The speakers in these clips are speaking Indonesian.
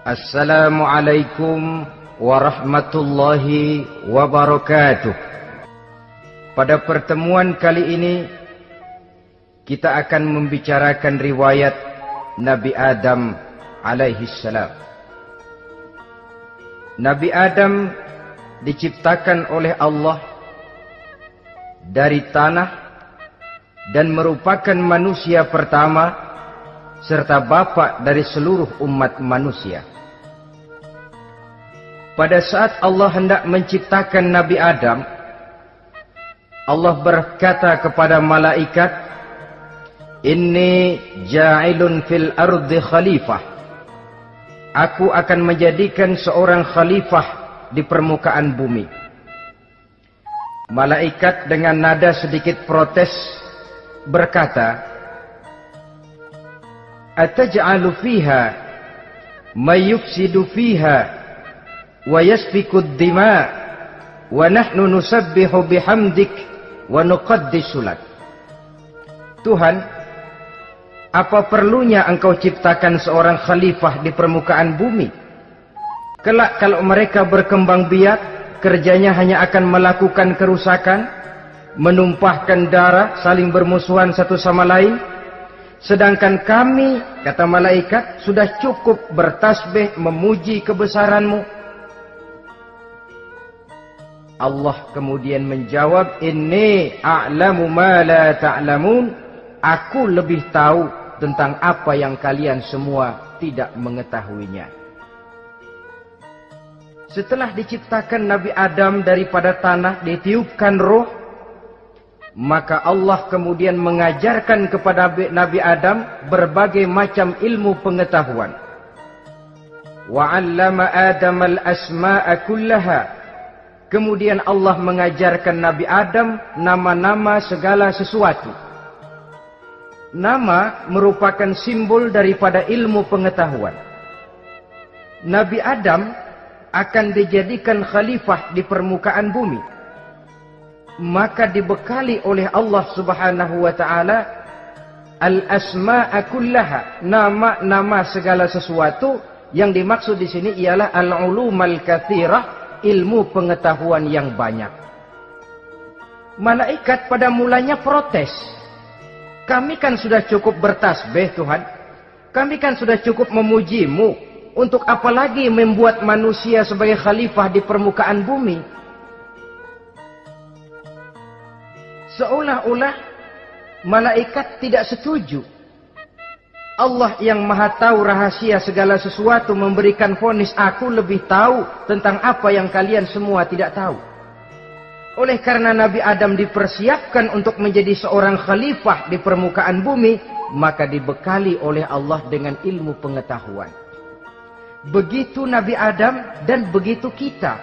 Assalamualaikum warahmatullahi wabarakatuh. Pada pertemuan kali ini kita akan membicarakan riwayat Nabi Adam alaihi salam. Nabi Adam diciptakan oleh Allah dari tanah dan merupakan manusia pertama serta bapa dari seluruh umat manusia. Pada saat Allah hendak menciptakan Nabi Adam, Allah berkata kepada malaikat, "Inni ja'ilun fil ardi khalifah." Aku akan menjadikan seorang khalifah di permukaan bumi. Malaikat dengan nada sedikit protes berkata, "Ataj'alu fiha may yufsidu fiha wa yasfiku ad-dima wa nahnu nusabbihu bihamdik wa nuqaddisu lak." Tuhan, apa perlunya engkau ciptakan seorang khalifah di permukaan bumi? Kelak kalau mereka berkembang biak, kerjanya hanya akan melakukan kerusakan, menumpahkan darah, saling bermusuhan satu sama lain. Sedangkan kami, kata malaikat, sudah cukup bertasbih memuji kebesaranmu. Allah kemudian menjawab, "Inni a'lamu ma la ta'lamun." Aku lebih tahu tentang apa yang kalian semua tidak mengetahuinya. Setelah diciptakan Nabi Adam daripada tanah, ditiupkan roh, maka Allah kemudian mengajarkan kepada Nabi Adam berbagai macam ilmu pengetahuan. Wa 'allama Adam al-asma'a kullaha. Kemudian Allah mengajarkan Nabi Adam nama-nama segala sesuatu. Nama merupakan simbol daripada ilmu pengetahuan. Nabi Adam akan dijadikan khalifah di permukaan bumi. Maka dibekali oleh Allah Subhanahu wa ta'ala al-asma'a kullaha, nama-nama segala sesuatu. Yang dimaksud di sini ialah al-ulumal katsirah, ilmu pengetahuan yang banyak. Malaikat pada mulanya protes. Kami kan sudah cukup bertasbih Tuhan. Kami kan sudah cukup memujimu. Untuk apa lagi membuat manusia sebagai khalifah di permukaan bumi? Seolah-olah malaikat tidak setuju. Allah yang maha tahu rahasia segala sesuatu memberikan vonis, aku lebih tahu tentang apa yang kalian semua tidak tahu. Oleh karena Nabi Adam dipersiapkan untuk menjadi seorang khalifah di permukaan bumi, maka dibekali oleh Allah dengan ilmu pengetahuan. Begitu Nabi Adam dan begitu kita.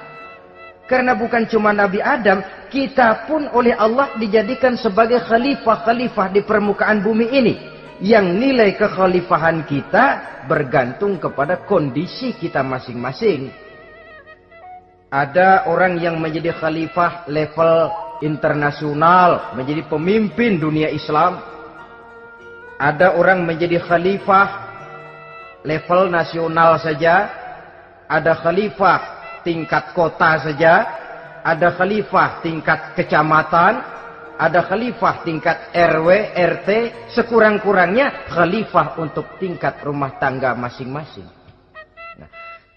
Karena bukan cuma Nabi Adam, kita pun oleh Allah dijadikan sebagai khalifah-khalifah di permukaan bumi ini. Yang nilai kekhalifahan kita bergantung kepada kondisi kita masing-masing. Ada orang yang menjadi khalifah level internasional, menjadi pemimpin dunia Islam. Ada orang menjadi khalifah level nasional saja. Ada khalifah tingkat kota saja. Ada khalifah tingkat kecamatan. Ada khalifah tingkat RW, RT, sekurang-kurangnya khalifah untuk tingkat rumah tangga masing-masing. Nah,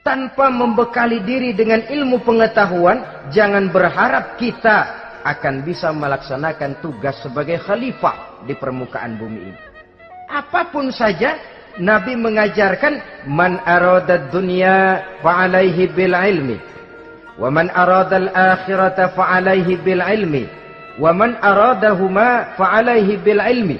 tanpa membekali diri dengan ilmu pengetahuan, jangan berharap kita akan bisa melaksanakan tugas sebagai khalifah di permukaan bumi ini. Apapun saja, Nabi mengajarkan, "Man aradad dunya fa'alaihi bil ilmi, wa man aradal akhirata fa'alaihi bil ilmi. Wa man aradahuma fa'alaihi bil ilmi."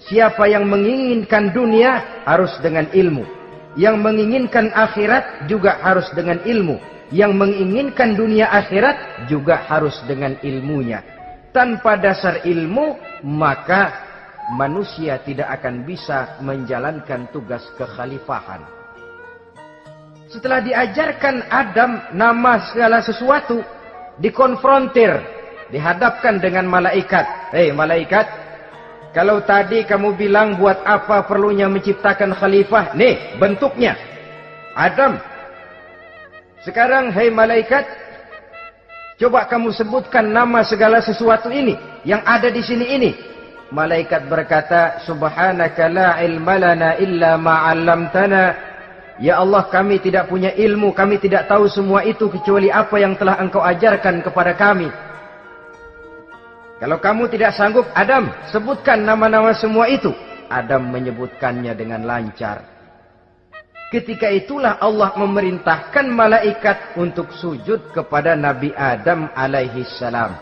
Siapa yang menginginkan dunia harus dengan ilmu. Yang menginginkan akhirat juga harus dengan ilmu. Yang menginginkan dunia akhirat juga harus dengan ilmunya. Tanpa dasar ilmu, maka manusia tidak akan bisa menjalankan tugas kekhalifahan. Setelah diajarkan Adam nama segala sesuatu, dikonfrontir, dihadapkan dengan malaikat. Hei malaikat, kalau tadi kamu bilang buat apa perlunya menciptakan khalifah? Nih bentuknya. Adam. Sekarang, hai malaikat, coba kamu sebutkan nama segala sesuatu ini yang ada di sini ini. Malaikat berkata, Subhanaka la ilma lana illa ma 'allamtana. Ya Allah, kami tidak punya ilmu, kami tidak tahu semua itu kecuali apa yang telah Engkau ajarkan kepada kami. Kalau kamu tidak sanggup, Adam, sebutkan nama-nama semua itu. Adam menyebutkannya dengan lancar. Ketika itulah Allah memerintahkan malaikat untuk sujud kepada Nabi Adam alaihi salam.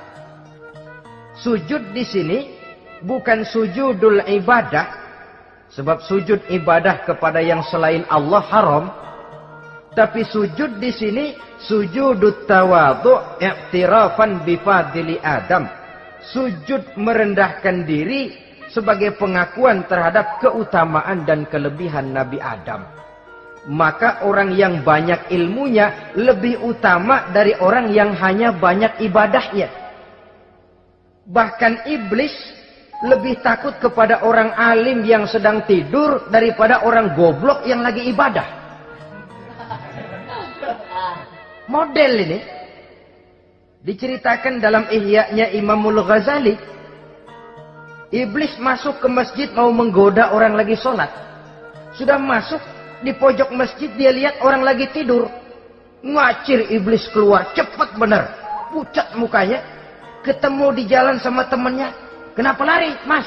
Sujud di sini bukan sujudul ibadah, sebab sujud ibadah kepada yang selain Allah haram. Tapi sujud di sini sujudut tawadhu' i'tirafan bi fadli Adam. Sujud merendahkan diri sebagai pengakuan terhadap keutamaan dan kelebihan Nabi Adam. Maka orang yang banyak ilmunya lebih utama dari orang yang hanya banyak ibadahnya. Bahkan iblis lebih takut kepada orang alim yang sedang tidur daripada orang goblok yang lagi ibadah. Model ini diceritakan dalam Ihya-nya Imamul Ghazali. Iblis masuk ke masjid mau menggoda orang lagi sholat. Sudah masuk di pojok masjid, dia lihat orang lagi tidur. Ngacir iblis keluar, cepat benar. Pucat mukanya. Ketemu di jalan sama temannya. Kenapa lari, Mas?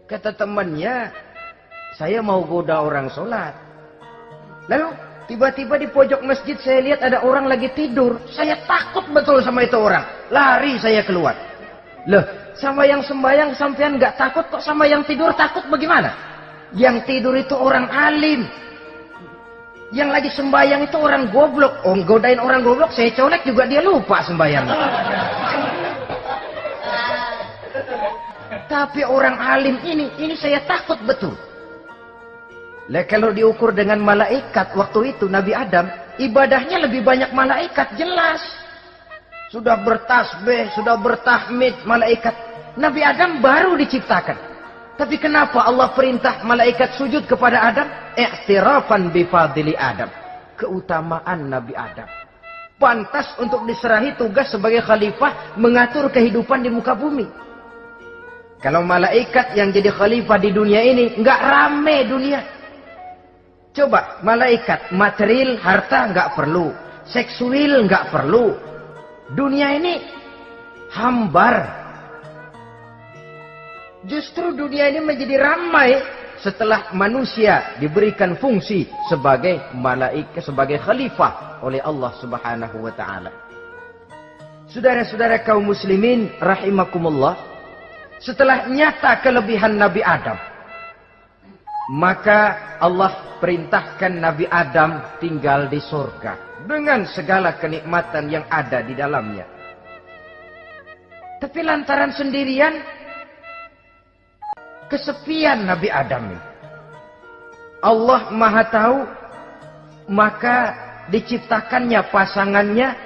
Kata temannya, saya mau goda orang sholat. Lalu tiba-tiba di pojok masjid saya lihat ada orang lagi tidur. Saya takut betul sama itu orang. Lari saya keluar. Loh, sama yang sembahyang sampean nggak takut, kok sama yang tidur takut bagaimana? Yang tidur itu orang alim. Yang lagi sembahyang itu orang goblok. Oh, godain orang goblok, saya colek juga dia lupa sembahyang. Tapi orang alim ini saya takut betul. Lah kalau diukur dengan malaikat waktu itu Nabi Adam, ibadahnya lebih banyak malaikat, jelas. Sudah bertasbih, sudah bertahmid malaikat. Nabi Adam baru diciptakan. Tapi kenapa Allah perintah malaikat sujud kepada Adam? I'tirafan bi fadli Adam. Keutamaan Nabi Adam. Pantas untuk diserahi tugas sebagai khalifah mengatur kehidupan di muka bumi. Kalau malaikat yang jadi khalifah di dunia ini, nggak rame dunia. Coba, malaikat material, harta nggak perlu. Seksual nggak perlu. Dunia ini hambar. Justru dunia ini menjadi ramai setelah manusia diberikan fungsi sebagai malaikat, sebagai khalifah oleh Allah Subhanahu wa taala. Saudara-saudara kaum muslimin rahimakumullah, setelah nyata kelebihan Nabi Adam, maka Allah perintahkan Nabi Adam tinggal di surga dengan segala kenikmatan yang ada di dalamnya. Tapi lantaran sendirian, kesepian Nabi Adam ini. Allah Maha Tahu, maka diciptakannya pasangannya,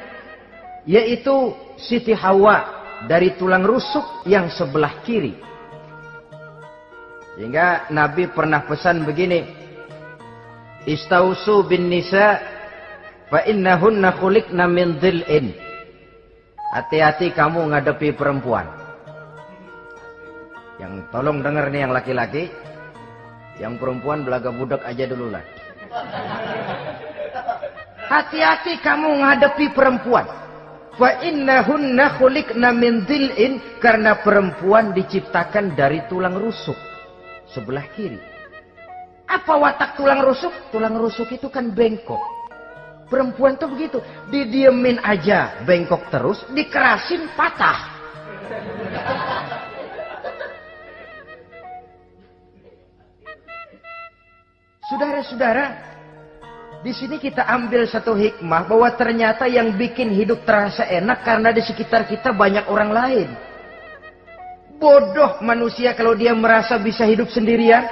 yaitu Siti Hawa dari tulang rusuk yang sebelah kiri. Sehingga Nabi pernah pesan begini, Istausu bin nisa fa innahunna khuliqna min dhil'in. Hati-hati kamu ngadepi perempuan. Yang tolong dengar nih yang laki-laki, yang perempuan belaga budak aja dulu lah. Hati-hati kamu ngadepi perempuan. Fa innahunna khuliqna min dhil'in, karena perempuan diciptakan dari tulang rusuk sebelah kiri. Apa watak tulang rusuk? Tulang rusuk itu kan bengkok. Perempuan tuh begitu, didiemin aja bengkok terus, dikerasin patah. Saudara-saudara, di sini kita ambil satu hikmah bahwa ternyata yang bikin hidup terasa enak karena di sekitar kita banyak orang lain. Bodoh manusia kalau dia merasa bisa hidup sendirian.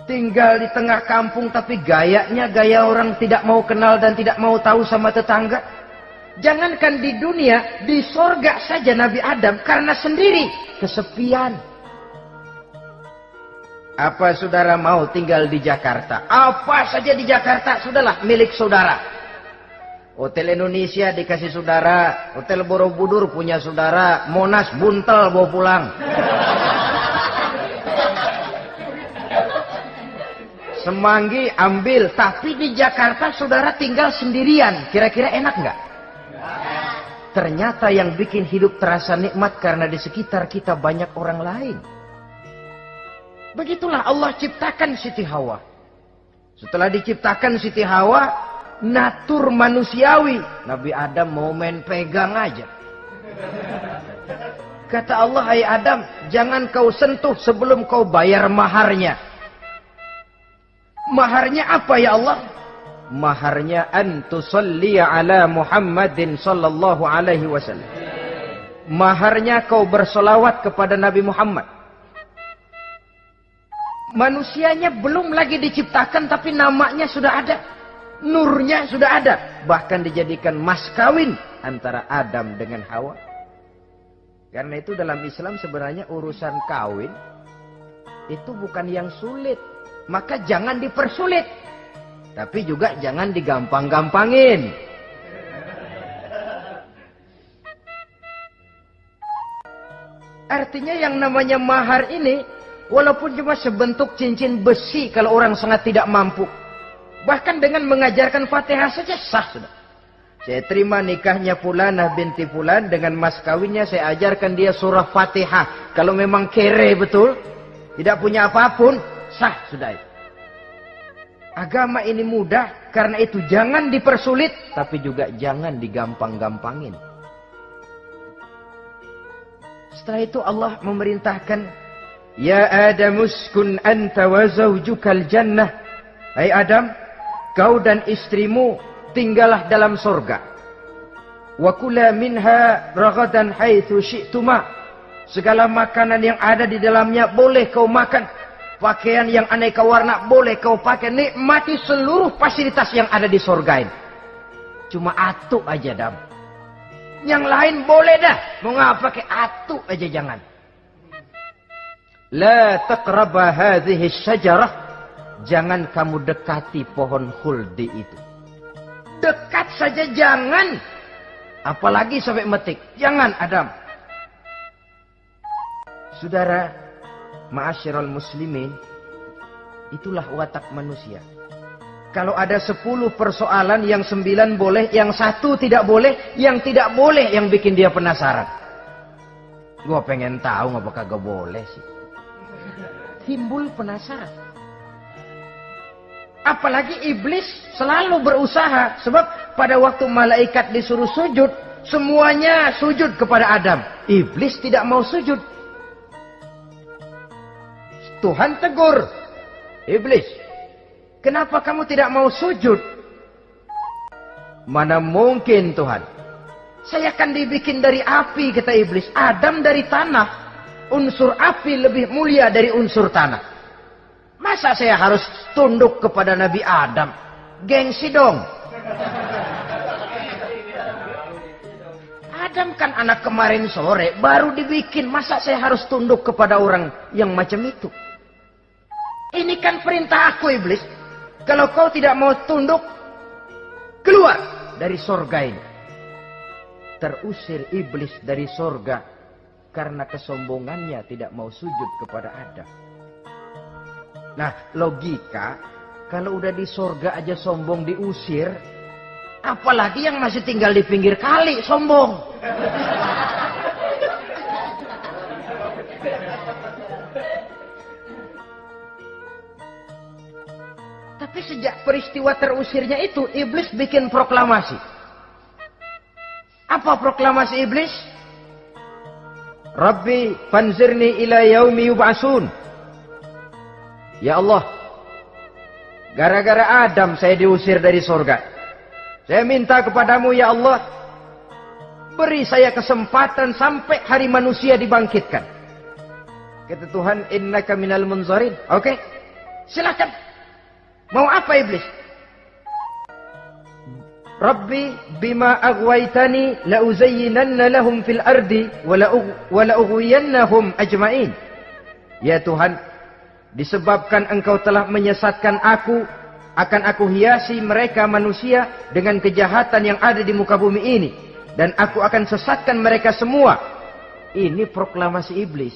Tinggal di tengah kampung tapi gayanya gaya orang tidak mau kenal dan tidak mau tahu sama tetangga. Jangankan di dunia, di sorga saja Nabi Adam karena sendiri kesepian. Apa saudara mau tinggal di Jakarta? Apa saja di Jakarta, sudahlah milik saudara. Hotel Indonesia dikasih saudara, Hotel Borobudur punya saudara, Monas buntel bawa pulang. Semanggi ambil, tapi di Jakarta saudara tinggal sendirian. Kira-kira enak nggak? Ternyata yang bikin hidup terasa nikmat karena di sekitar kita banyak orang lain. Begitulah Allah ciptakan Siti Hawa. Setelah diciptakan Siti Hawa, natur manusiawi, Nabi Adam mau main pegang aja. Kata Allah, hai Adam, jangan kau sentuh sebelum kau bayar maharnya. Maharnya apa ya Allah? Maharnya antusalliya ala Muhammadin sallallahu alaihi wasallam. Maharnya kau bersolawat kepada Nabi Muhammad. Manusianya belum lagi diciptakan tapi namanya sudah ada. Nurnya sudah ada. Bahkan dijadikan mas kawin antara Adam dengan Hawa. Karena itu dalam Islam sebenarnya urusan kawin itu bukan yang sulit. Maka jangan dipersulit. Tapi juga jangan digampang-gampangin. Artinya yang namanya mahar ini, walaupun cuma sebentuk cincin besi kalau orang sangat tidak mampu. Bahkan dengan mengajarkan Fatihah saja sah sudah. Saya terima nikahnya Fulanah binti Fulan, dengan mas kawinnya saya ajarkan dia surah Fatihah. Kalau memang kere betul, tidak punya apapun, sah sudah itu. Agama ini mudah, karena itu jangan dipersulit, tapi juga jangan digampang-gampangin. Setelah itu Allah memerintahkan, Ya Adam uskun anta wa zawjukal jannah. Hai Adam, kau dan istrimu tinggallah dalam surga. Wa kula minha ragadan haitsu syi'tuma. Segala makanan yang ada di dalamnya boleh kau makan. Pakaian yang aneka warna boleh kau pakai. Nikmati seluruh fasilitas yang ada di surga ini. Cuma atu aja Adam. Yang lain boleh dah. Mau ngapa pakai atu aja jangan. La taqraba hadhihi syajarah. Jangan kamu dekati pohon khuldi itu. Dekat saja jangan. Apalagi sampai metik. Jangan Adam. Saudara, ma'asyiral muslimin, itulah watak manusia. Kalau ada 10 persoalan, yang 9 boleh, yang 1 tidak boleh, yang tidak boleh yang bikin dia penasaran. Gua pengen tahu ngapa kagak boleh sih. Timbul penasaran. Apalagi iblis selalu berusaha. Sebab pada waktu malaikat disuruh sujud, semuanya sujud kepada Adam. Iblis tidak mau sujud. Tuhan tegur. Iblis, kenapa kamu tidak mau sujud? Mana mungkin Tuhan. Saya akan dibikin dari api, kata iblis. Adam dari tanah. Unsur api lebih mulia dari unsur tanah. Masa saya harus tunduk kepada Nabi Adam? Gengsi dong. Adam kan anak kemarin sore, baru dibikin. Masa saya harus tunduk kepada orang yang macam itu? Ini kan perintah aku iblis. Kalau kau tidak mau tunduk, keluar dari surga ini. Terusir iblis dari surga karena kesombongannya tidak mau sujud kepada Adam. Nah, logika, kalau udah di surga aja sombong diusir, apalagi yang masih tinggal di pinggir kali sombong. Tapi sejak peristiwa terusirnya itu, iblis bikin proklamasi. Apa proklamasi iblis? Rabbi fanzirni ila yaumi yub'asun. Ya Allah, gara-gara Adam saya diusir dari surga. Saya minta kepadamu ya Allah, beri saya kesempatan sampai hari manusia dibangkitkan. Kata Tuhan, innaka minal munzarin. Oke, silakan. Mau apa iblis? Rabbi bima aghwaytani la uzayyinanna lahum fil ardi wa la ughwiyannahum ajma'in. Ya Tuhan, disebabkan engkau telah menyesatkan aku, akan aku hiasi mereka manusia dengan kejahatan yang ada di muka bumi ini, dan aku akan sesatkan mereka semua. Ini proklamasi iblis.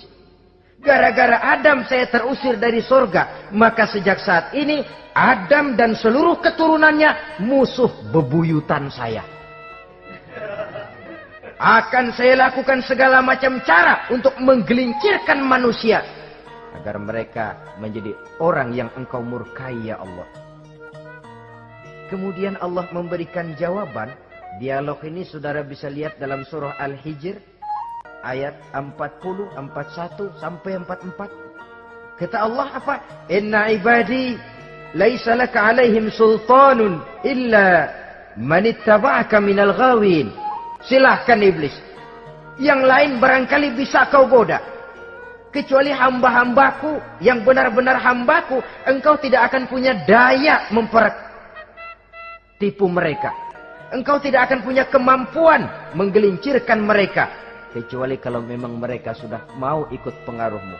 Gara-gara Adam saya terusir dari surga, maka sejak saat ini Adam dan seluruh keturunannya musuh bebuyutan saya. Akan saya lakukan segala macam cara untuk menggelincirkan manusia agar mereka menjadi orang yang engkau murkai, ya Allah. Kemudian Allah memberikan jawaban. Dialog ini saudara bisa lihat dalam surah Al-Hijr ayat 40, 41 sampai 44. Kata Allah apa? Inna ibadi laisa laka alaihim sultanun illa man ittaba'aka minal ghawin. Silahkan iblis. Yang lain barangkali bisa kau goda. Kecuali hamba-hambaku yang benar-benar hambaku, engkau tidak akan punya daya mempertipu mereka. Engkau tidak akan punya kemampuan menggelincirkan mereka. Kecuali kalau memang mereka sudah mau ikut pengaruhmu.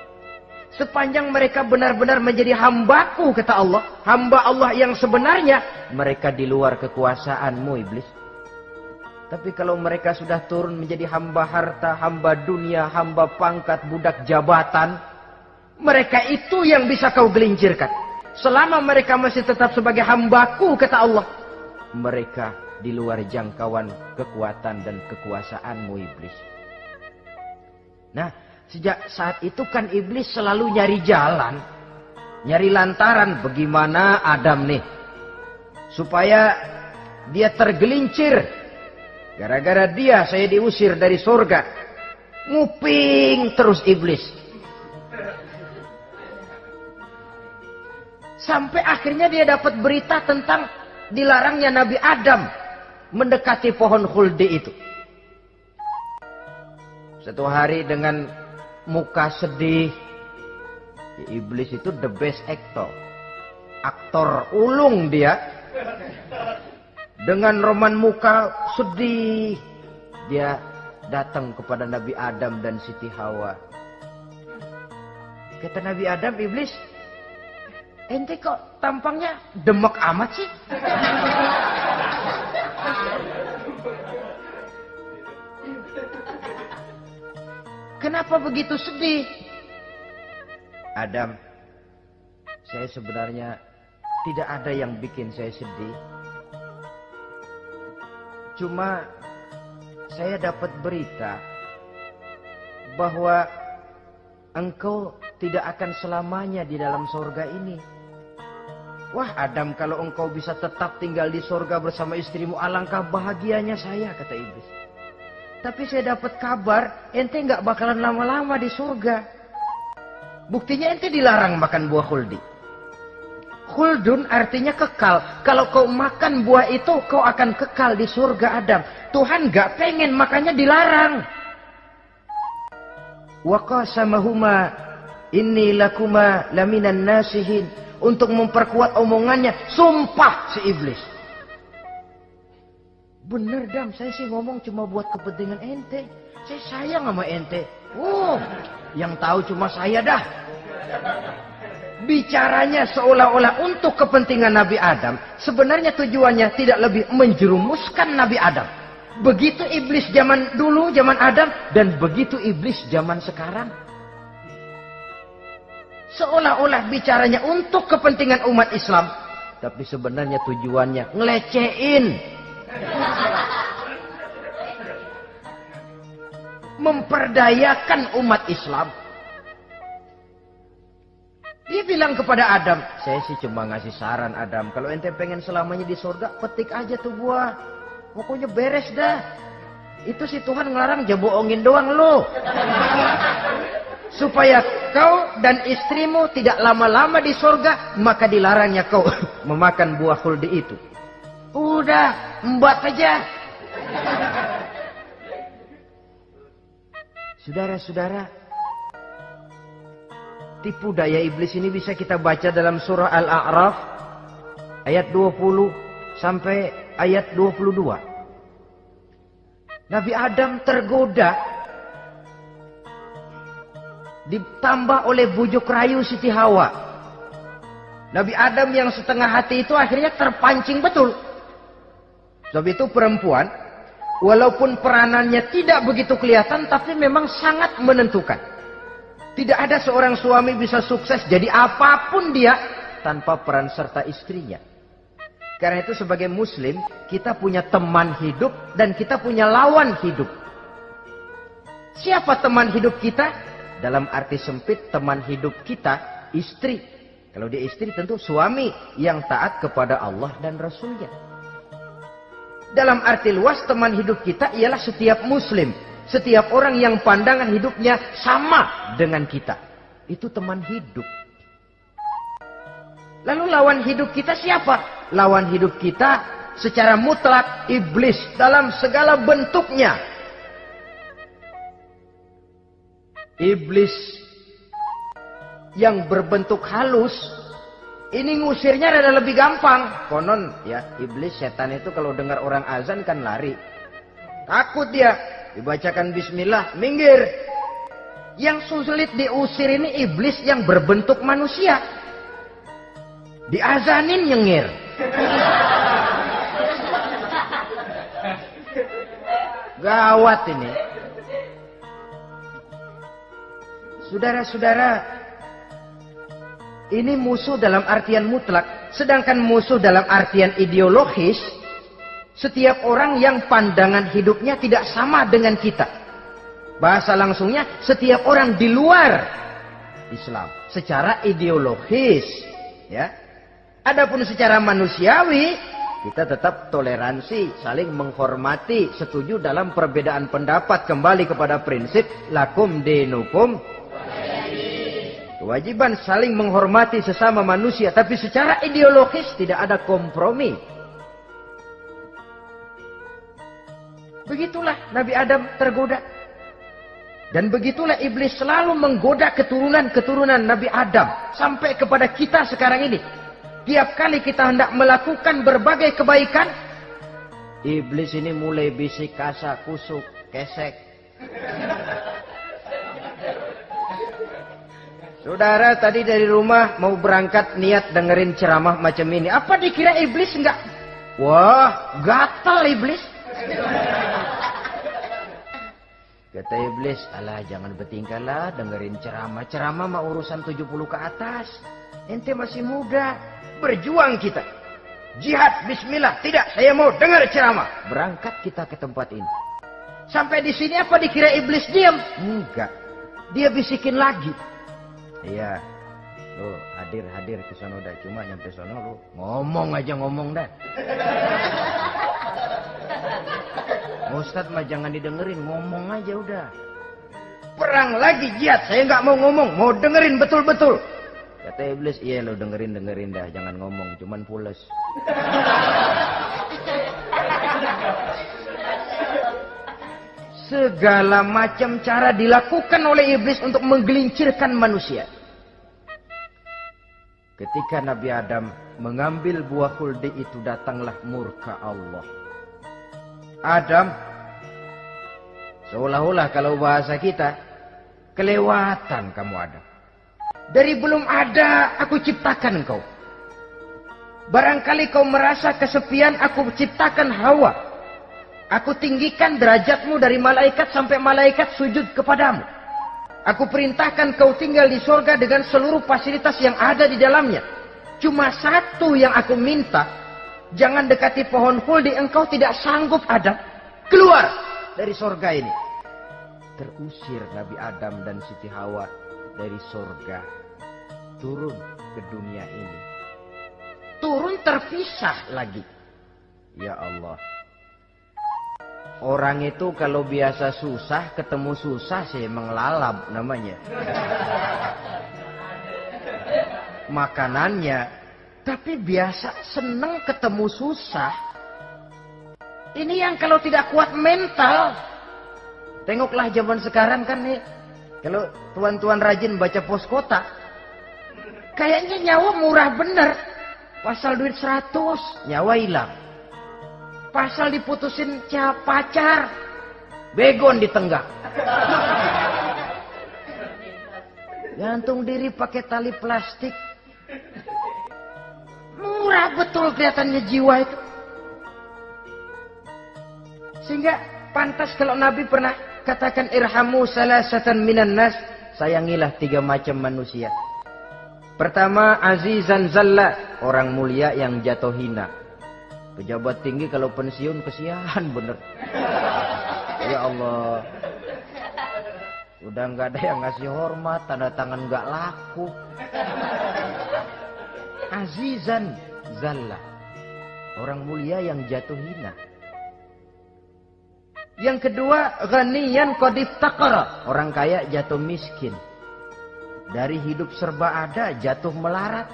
Sepanjang mereka benar-benar menjadi hambaku, kata Allah. Hamba Allah yang sebenarnya, mereka di luar kekuasaanmu, iblis. Tapi kalau mereka sudah turun menjadi hamba harta, hamba dunia, hamba pangkat, budak jabatan, mereka itu yang bisa kau gelincirkan. Selama mereka masih tetap sebagai hambaku, kata Allah, mereka di luar jangkauan kekuatan dan kekuasaanmu, iblis. Nah, sejak saat itu kan iblis selalu nyari jalan, nyari lantaran bagaimana Adam nih supaya dia tergelincir. Gara-gara dia saya diusir dari surga. Nguping terus iblis. Sampai akhirnya dia dapat berita tentang dilarangnya Nabi Adam mendekati pohon khuldi itu. Satu hari dengan muka sedih. Iblis itu the best actor. Aktor ulung dia. Dengan roman muka sedih, dia datang kepada Nabi Adam dan Siti Hawa. Kata Nabi Adam, iblis, ente kok tampangnya demek amat sih? Kenapa begitu sedih? Adam, saya sebenarnya tidak ada yang bikin saya sedih. Cuma saya dapat berita bahwa engkau tidak akan selamanya di dalam surga ini. Wah Adam, kalau engkau bisa tetap tinggal di surga bersama istrimu, alangkah bahagianya saya, kata iblis. Tapi saya dapat kabar ente nggak bakalan lama-lama di surga. Buktinya ente dilarang makan buah khuldi. Khuldun artinya kekal. Kalau kau makan buah itu, kau akan kekal di surga Adam. Tuhan gak pengen, makanya dilarang. Wa qasamahuma inni lakuma laminan nasihin. Untuk memperkuat omongannya, sumpah si iblis. Bener Dam, saya sih ngomong cuma buat kepentingan ente. Saya sayang sama ente. Yang tahu cuma saya dah. Bicaranya seolah-olah untuk kepentingan Nabi Adam. Sebenarnya tujuannya tidak lebih menjerumuskan Nabi Adam. Begitu iblis zaman dulu, zaman Adam. Dan begitu iblis zaman sekarang. Seolah-olah bicaranya untuk kepentingan umat Islam. Tapi sebenarnya tujuannya ngelecehin. Memperdayakan umat Islam. Dia bilang kepada Adam, saya sih cuma ngasih saran Adam, kalau ente pengen selamanya di surga, petik aja tuh buah. Pokoknya beres dah. Itu si Tuhan ngelarang, jangan bohongin doang lo. Supaya kau dan istrimu tidak lama-lama di surga, maka dilarangnya kau memakan buah khuldi itu. Udah, embat aja. Saudara-saudara, tipu daya iblis ini bisa kita baca dalam surah Al-A'raf ayat 20 sampai ayat 22. Nabi Adam tergoda ditambah oleh bujuk rayu Siti Hawa. Nabi Adam yang setengah hati itu akhirnya terpancing betul. Sebab itu perempuan, walaupun peranannya tidak begitu kelihatan, tapi memang sangat menentukan. Tidak ada seorang suami bisa sukses jadi apapun dia tanpa peran serta istrinya. Karena itu sebagai muslim, kita punya teman hidup dan kita punya lawan hidup. Siapa teman hidup kita? Dalam arti sempit, teman hidup kita istri. Kalau dia istri tentu suami yang taat kepada Allah dan Rasulnya. Dalam arti luas, teman hidup kita ialah setiap muslim. Setiap orang yang pandangan hidupnya sama dengan kita. Itu teman hidup. Lalu lawan hidup kita siapa? Lawan hidup kita secara mutlak iblis dalam segala bentuknya. Iblis yang berbentuk halus, ini ngusirnya ada lebih gampang. Konon ya, iblis setan itu kalau dengar orang azan kan lari. Takut dia, dibacakan bismillah, minggir. Yang sulit diusir ini iblis yang berbentuk manusia. Diazanin nyengir. Gawat ini. Saudara-saudara, ini musuh dalam artian mutlak. Sedangkan musuh dalam artian ideologis, setiap orang yang pandangan hidupnya tidak sama dengan kita. Bahasa langsungnya, setiap orang di luar Islam secara ideologis, ya. Adapun secara manusiawi, kita tetap toleransi, saling menghormati, setuju dalam perbedaan pendapat, kembali kepada prinsip lakum dinukum. Kewajiban saling menghormati sesama manusia, tapi secara ideologis tidak ada kompromi. Begitulah Nabi Adam tergoda. Dan begitulah iblis selalu menggoda keturunan-keturunan Nabi Adam. Sampai kepada kita sekarang ini. Tiap kali kita hendak melakukan berbagai kebaikan, iblis ini mulai bisik, kasa, kusuk, kesek. Saudara tadi dari rumah mau berangkat niat dengerin ceramah macam ini. Apa dikira iblis enggak? Wah, gatal iblis. Kata iblis, alah jangan bertingkah lah dengerin ceramah. Ceramah mah urusan 70 ke atas. Ente masih muda. Berjuang kita. Jihad, bismillah. Tidak, saya mau dengar ceramah. Berangkat kita ke tempat ini. Sampai di sini apa dikira iblis diam? Enggak. Dia bisikin lagi. Iya. Lo hadir ke sono dah. Cuma nyampe sono lo ngomong aja ngomong dah. Ustadz mah jangan didengerin, ngomong aja udah. Perang lagi jihad, saya nggak mau ngomong, mau dengerin betul-betul. Kata iblis, iya lo dengerin dah, jangan ngomong, cuman pules. Segala macam cara dilakukan oleh iblis untuk menggelincirkan manusia. Ketika Nabi Adam mengambil buah khuldi itu, datanglah murka Allah. Adam, seolah-olah kalau bahasa kita, kelewatan kamu Adam. Dari belum ada aku ciptakan engkau. Barangkali kau merasa kesepian, aku ciptakan Hawa. Aku tinggikan derajatmu dari malaikat sampai malaikat sujud kepadamu. Aku perintahkan kau tinggal di surga dengan seluruh fasilitas yang ada di dalamnya. Cuma satu yang aku minta, jangan dekati pohon khuldi, engkau tidak sanggup Adam. Keluar dari surga ini. Terusir Nabi Adam dan Siti Hawa dari surga. Turun ke dunia ini. Turun terpisah lagi. Ya Allah. Orang itu kalau biasa susah, ketemu susah sih menglalap namanya. Makanannya. Tapi biasa seneng ketemu susah. Ini yang kalau tidak kuat mental. Tengoklah zaman sekarang kan nih. Kalau tuan-tuan rajin baca pos kota. Kayaknya nyawa murah bener. Pasal duit 100, nyawa hilang. Pasal diputusin pacar, begon di tenggak. Gantung diri pakai tali plastik. Murah betul kelihatannya jiwa itu. Sehingga pantas kalau Nabi pernah katakan irhamu salasatan minan nas, sayangilah 3 macam manusia. Pertama, azizan zalla, orang mulia yang jatuh hina. Pejabat tinggi kalau pensiun kesian bener. Ya Allah. Udah nggak ada yang ngasih hormat, tanda tangan nggak laku. Azizan zalla, orang mulia yang jatuh hina. Yang kedua, ghaniyan qad iftaqara, orang kaya jatuh miskin. Dari hidup serba ada jatuh melarat.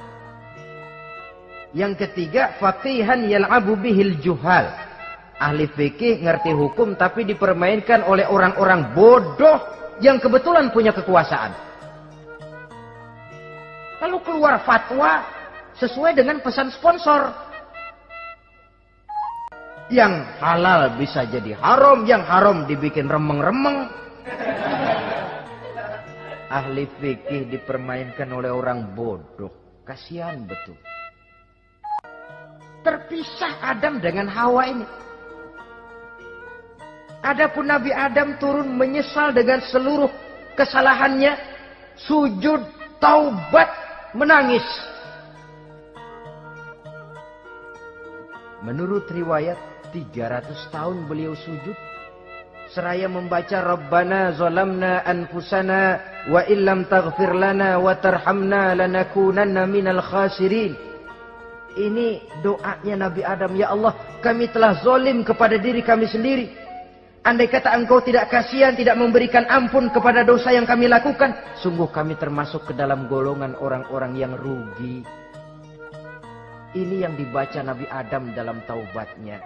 Yang ketiga, faqihan yal'abu bihil juhal, ahli fikih ngerti hukum tapi dipermainkan oleh orang-orang bodoh yang kebetulan punya kekuasaan. Lalu keluar fatwa sesuai dengan pesan sponsor. Yang halal bisa jadi haram, yang haram dibikin remeng-remeng. Ahli fikih dipermainkan oleh orang bodoh. Kasihan betul. Terpisah Adam dengan Hawa ini. Adapun Nabi Adam turun menyesal dengan seluruh kesalahannya. Sujud, taubat, menangis. Menurut riwayat, 300 tahun beliau sujud. Seraya membaca Rabbana zalamna anfusana wa illam taghfir lana wa tarhamna lanakunanna minal khasirin. Ini doanya Nabi Adam. Ya Allah, kami telah zalim kepada diri kami sendiri. Andai kata engkau tidak kasihan, tidak memberikan ampun kepada dosa yang kami lakukan, sungguh kami termasuk ke dalam golongan orang-orang yang rugi. Ini yang dibaca Nabi Adam dalam taubatnya.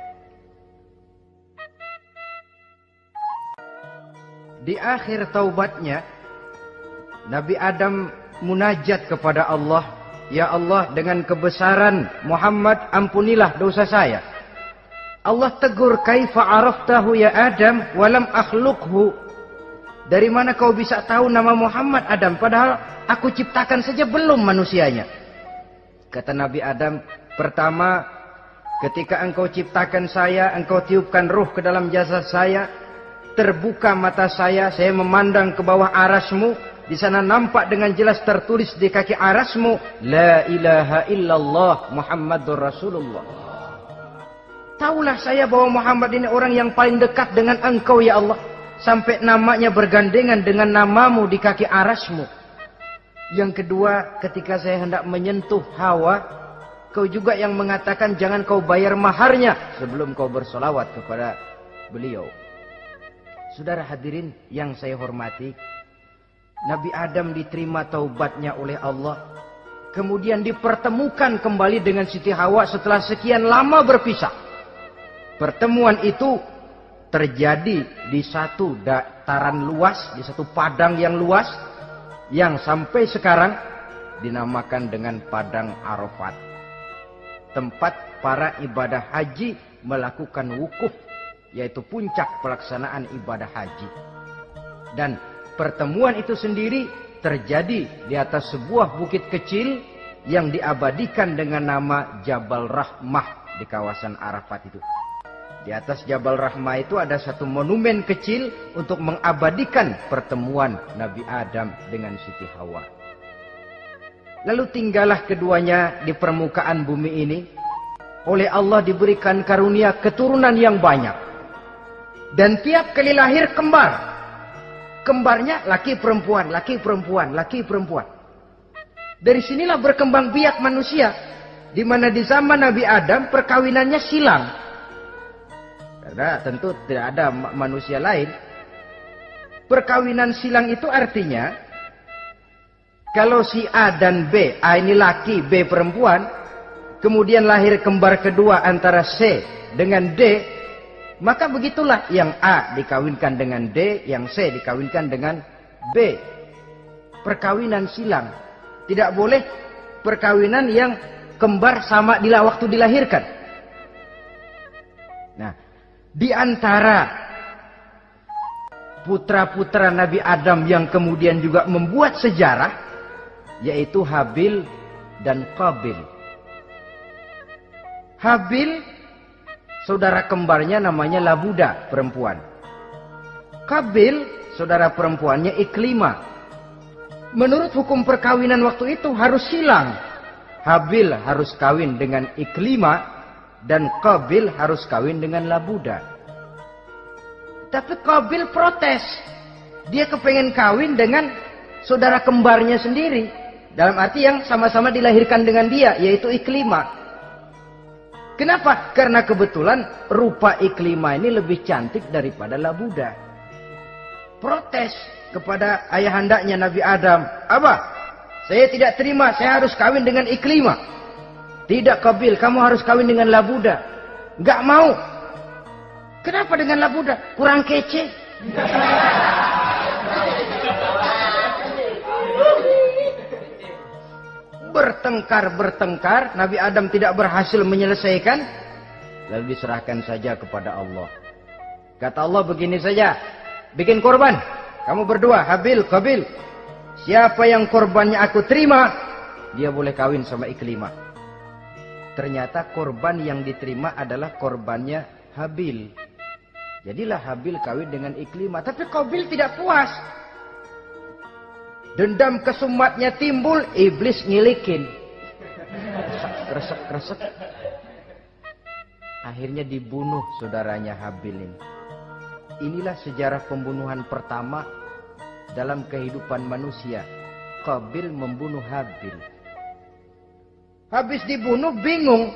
Di akhir taubatnya, Nabi Adam munajat kepada Allah. Ya Allah, dengan kebesaran Muhammad, ampunilah dosa saya. Allah tegur, kaifa araftahu ya Adam walam akhluqhu. Dari mana kau bisa tahu nama Muhammad Adam, padahal aku ciptakan saja belum manusianya. Kata Nabi Adam, pertama, ketika engkau ciptakan saya, engkau tiupkan ruh ke dalam jasad saya, terbuka mata saya memandang ke bawah arasmu. Di sana nampak dengan jelas tertulis di kaki arasmu, La ilaha illallah Muhammadur Rasulullah. Taulah saya bahwa Muhammad ini orang yang paling dekat dengan engkau ya Allah. Sampai namanya bergandengan dengan namamu di kaki arasmu. Yang kedua, ketika saya hendak menyentuh Hawa, kau juga yang mengatakan jangan kau bayar maharnya sebelum kau bersolawat kepada beliau. Saudara hadirin yang saya hormati, Nabi Adam diterima taubatnya oleh Allah. Kemudian dipertemukan kembali dengan Siti Hawa setelah sekian lama berpisah. Pertemuan itu terjadi di satu dataran luas, di satu padang yang luas, yang sampai sekarang dinamakan dengan Padang Arafat. Tempat para ibadah haji melakukan wukuf, yaitu puncak pelaksanaan ibadah haji. Dan pertemuan itu sendiri terjadi di atas sebuah bukit kecil yang diabadikan dengan nama Jabal Rahmah di kawasan Arafat itu. Di atas Jabal Rahmah itu ada satu monumen kecil untuk mengabadikan pertemuan Nabi Adam dengan Siti Hawa. Lalu tinggallah keduanya di permukaan bumi ini. Oleh Allah diberikan karunia keturunan yang banyak. Dan tiap kali lahir kembar. Kembarnya laki perempuan, laki perempuan, laki perempuan. Dari sinilah berkembang biak manusia. Di mana di zaman Nabi Adam perkawinannya silang. Karena tentu tidak ada manusia lain. Perkawinan silang itu artinya, kalau si A dan B, A ini laki, B perempuan, kemudian lahir kembar kedua antara C dengan D, maka begitulah yang A dikawinkan dengan D, yang C dikawinkan dengan B. Perkawinan silang. Tidak boleh perkawinan yang kembar sama waktu dilahirkan. Nah, di antara putra-putra Nabi Adam yang kemudian juga membuat sejarah, yaitu Habil dan Qabil. Habil, saudara kembarnya namanya Labuda, perempuan. Qabil, saudara perempuannya Iklimah. Menurut hukum perkawinan waktu itu harus silang. Habil harus kawin dengan Iklimah dan Qabil harus kawin dengan Labuda. Tapi Qabil protes. Dia kepengen kawin dengan saudara kembarnya sendiri. Dalam arti yang sama-sama dilahirkan dengan dia, yaitu Iklimah. Kenapa? Karena kebetulan rupa Iklimah ini lebih cantik daripada Labuda. Protes kepada ayahandanya Nabi Adam. Abah, saya tidak terima, saya harus kawin dengan Iklimah. Tidak Qabil, kamu harus kawin dengan Labuda. Enggak mau. Kenapa dengan Labuda? Kurang kece. Bertengkar, Nabi Adam tidak berhasil menyelesaikan. Lalu diserahkan saja kepada Allah. Kata Allah begini saja, bikin korban. Kamu berdua, Habil, Qabil. Siapa yang korbannya aku terima, dia boleh kawin sama Iklimah. Ternyata korban yang diterima adalah korbannya Habil. Jadilah Habil kawin dengan Iklimah. Tapi Qabil tidak puas. Dendam kesumatnya timbul, iblis ngilikin. Kresek. Akhirnya dibunuh saudaranya Habil ini. Inilah sejarah pembunuhan pertama dalam kehidupan manusia. Qabil membunuh Habil. Habis dibunuh bingung.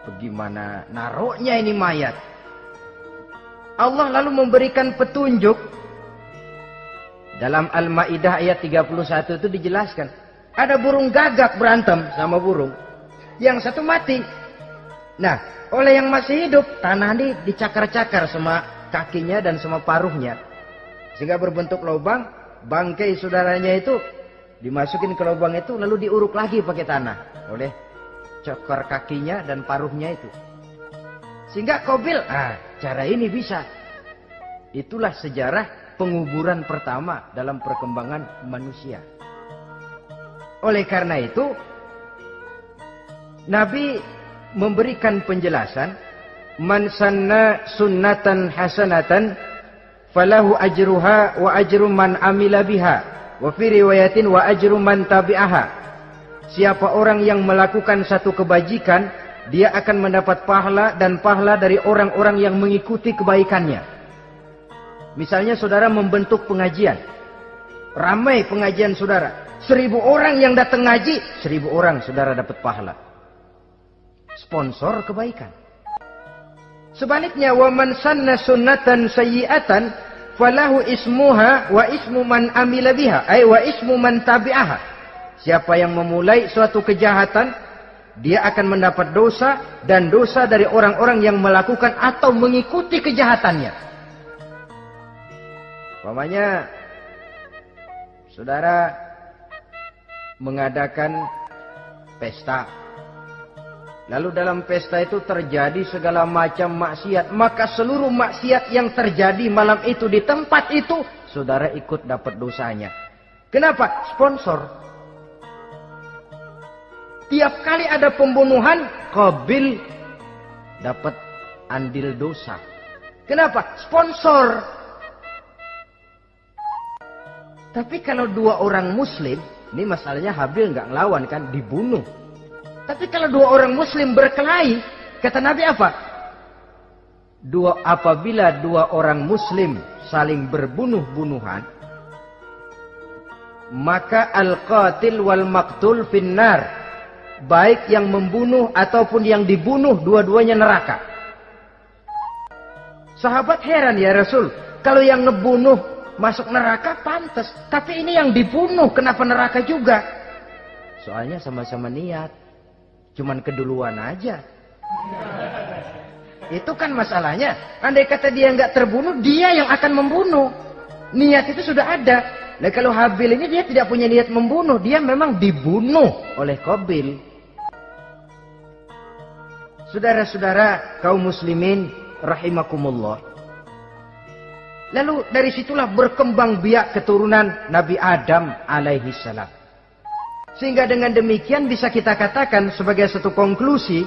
Bagaimana naruhnya ini mayat? Allah lalu memberikan petunjuk. Dalam Al-Maidah ayat 31 itu dijelaskan. Ada burung gagak berantem sama burung. Yang satu mati. Nah, oleh yang masih hidup, tanah ini dicakar-cakar sama kakinya dan sama paruhnya. Sehingga berbentuk lubang, bangkai saudaranya itu dimasukin ke lubang itu, lalu diuruk lagi pakai tanah. Oleh cakar kakinya dan paruhnya itu. Sehingga Qabil, cara ini bisa. Itulah sejarah penguburan pertama dalam perkembangan manusia. Oleh karena itu, Nabi memberikan penjelasan, man sanna sunnatan hasanatan falahu ajruha wa ajru man amila biha wa fi riwayatin wa ajru man tabi'aha. Siapa orang yang melakukan satu kebajikan, dia akan mendapat pahala dan pahala dari orang-orang yang mengikuti kebaikannya. Misalnya saudara membentuk pengajian. Ramai pengajian saudara. 1000 orang yang datang ngaji, 1000 orang saudara dapat pahala. Sponsor kebaikan. Sebaliknya, wa man sanna sunnatan sayyi'atan falahu ismuha wa ismu man amila biha, ay wa ismu man tabi'aha. Siapa yang memulai suatu kejahatan, dia akan mendapat dosa dan dosa dari orang-orang yang melakukan atau mengikuti kejahatannya. Umpamanya saudara mengadakan pesta. Lalu dalam pesta itu terjadi segala macam maksiat. Maka seluruh maksiat yang terjadi malam itu di tempat itu, saudara ikut dapat dosanya. Kenapa? Sponsor. Tiap kali ada pembunuhan, Qabil dapat andil dosa. Kenapa? Sponsor. Tapi kalau 2 orang muslim, ini masalahnya Habil nggak ngelawan kan, dibunuh. Tapi kalau 2 orang muslim berkelahi, kata Nabi apa? Apabila 2 orang muslim saling berbunuh-bunuhan, maka al-qatil wal maqtul finnar. Baik yang membunuh ataupun yang dibunuh, dua-duanya neraka. Sahabat heran, ya Rasul, kalau yang ngebunuh masuk neraka pantas, tapi ini yang dibunuh kenapa neraka juga? Soalnya sama-sama niat, cuman keduluan aja. Itu kan masalahnya. Andai kata dia nggak terbunuh, dia yang akan membunuh. Niat itu sudah ada. Nah kalau Habil ini dia tidak punya niat membunuh, dia memang dibunuh oleh Qabil. Saudara-saudara kaum muslimin rahimakumullah. Lalu dari situlah berkembang biak keturunan Nabi Adam alaihi salam. Sehingga dengan demikian bisa kita katakan sebagai satu konklusi.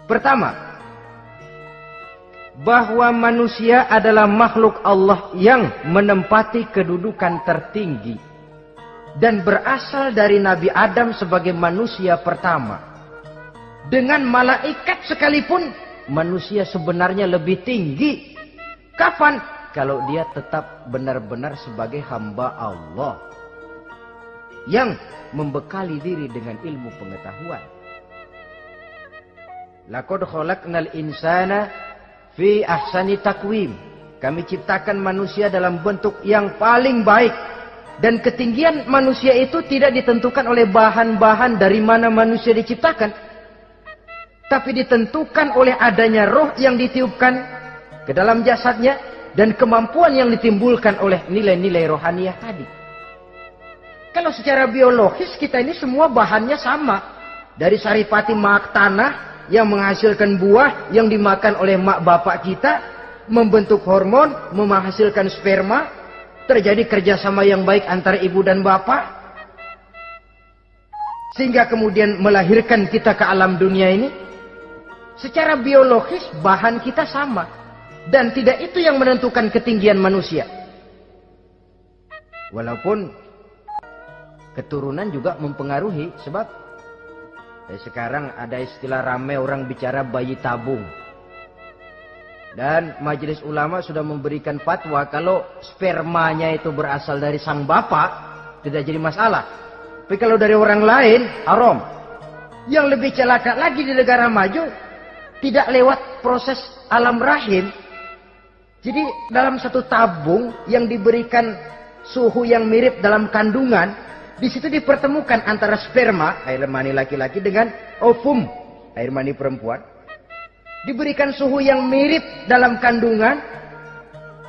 Pertama, bahwa manusia adalah makhluk Allah yang menempati kedudukan tertinggi dan berasal dari Nabi Adam sebagai manusia pertama. Dengan malaikat sekalipun, manusia sebenarnya lebih tinggi. Kapan? Kalau dia tetap benar-benar sebagai hamba Allah yang membekali diri dengan ilmu pengetahuan. Laqad khalaqnal insana fi ahsani takwim. Kami ciptakan manusia dalam bentuk yang paling baik. Dan ketinggian manusia itu tidak ditentukan oleh bahan-bahan dari mana manusia diciptakan. Tapi ditentukan oleh adanya roh yang ditiupkan ke dalam jasadnya. Dan kemampuan yang ditimbulkan oleh nilai-nilai rohaniah tadi. Kalau secara biologis kita ini semua bahannya sama. Dari saripati mak tanah yang menghasilkan buah yang dimakan oleh mak bapak kita, membentuk hormon, menghasilkan sperma, terjadi kerjasama yang baik antara ibu dan bapak, sehingga kemudian melahirkan kita ke alam dunia ini. Secara biologis bahan kita sama, dan tidak itu yang menentukan ketinggian manusia. Walaupun keturunan juga mempengaruhi, sebab sekarang ada istilah ramai orang bicara bayi tabung. Dan majelis ulama sudah memberikan fatwa kalau spermanya itu berasal dari sang bapak, tidak jadi masalah. Tapi kalau dari orang lain, haram. Yang lebih celaka lagi di negara maju, tidak lewat proses alam rahim. Jadi dalam satu tabung yang diberikan suhu yang mirip dalam kandungan, di situ dipertemukan antara sperma, air mani laki-laki, dengan ovum, air mani perempuan. Diberikan suhu yang mirip dalam kandungan,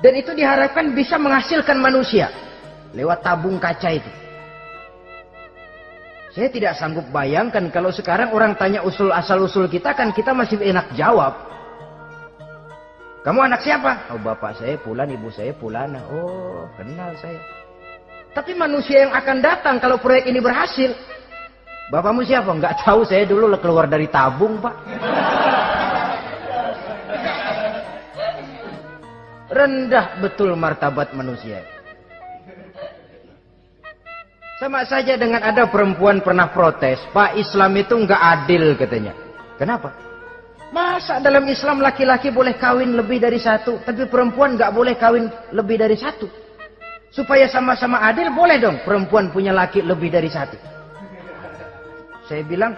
dan itu diharapkan bisa menghasilkan manusia lewat tabung kaca itu. Saya tidak sanggup bayangkan kalau sekarang orang tanya asal-usul kita, kan kita masih enak jawab. Kamu anak siapa? Oh, bapak saya Fulan, ibu saya Fulana. Oh, kenal saya. Tapi manusia yang akan datang kalau proyek ini berhasil, bapakmu siapa? Enggak tahu, saya dulu keluar dari tabung, Pak. Rendah betul martabat manusia. Sama saja dengan ada perempuan pernah protes, Pak, Islam itu enggak adil katanya. Kenapa? Masa dalam Islam laki-laki boleh kawin lebih dari satu, tapi perempuan enggak boleh kawin lebih dari satu? Supaya sama-sama adil, boleh dong perempuan punya laki lebih dari satu. Saya bilang,